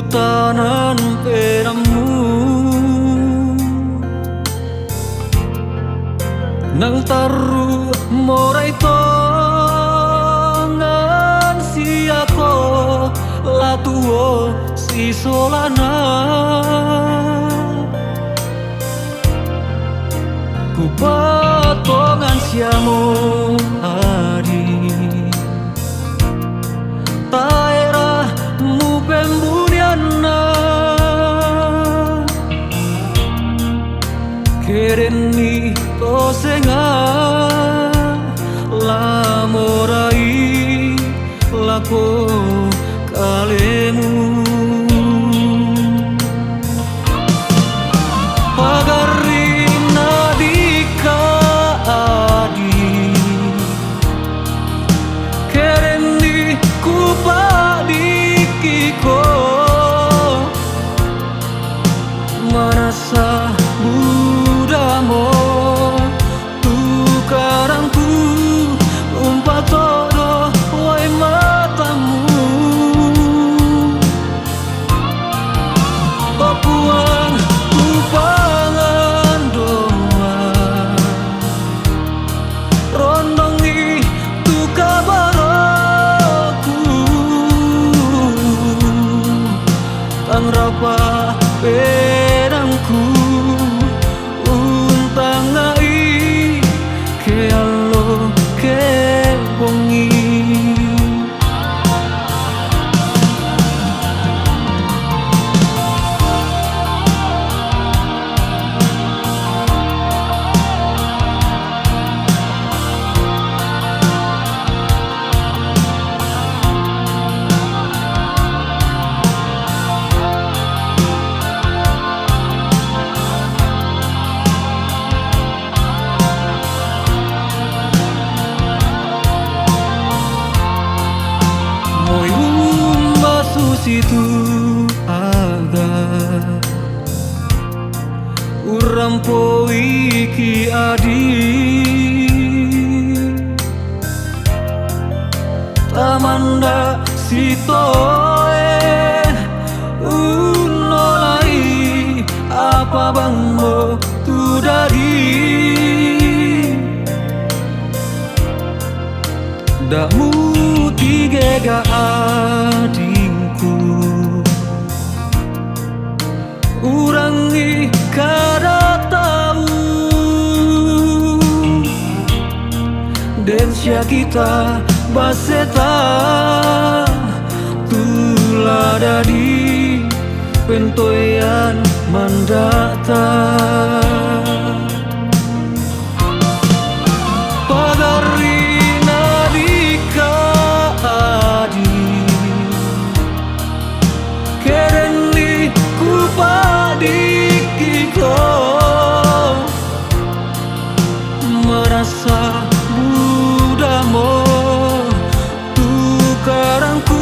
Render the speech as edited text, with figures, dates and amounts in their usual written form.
tanan peramu nang taru morai tongan siako latuo si solana ku patongan siamo adi taera mu pembuniana kereni to senga la morai lako kalemu pagarina dika adi kereni kupadikiko merasa budamo tukarangku umpat todo wai matamu papuan kupangan doa rondongi tu kabaraku tang rapa pedangku untangai ke allo ke bongi situ aga urampo iki adi tamanda sitoe unolai apa bangmo tu dari dakmu tigega adingku urangi kada tahu densya kita baseta tulada di pentoyan mandata pagarina dika adi kereni kupadikiko merasa budamo tukarangku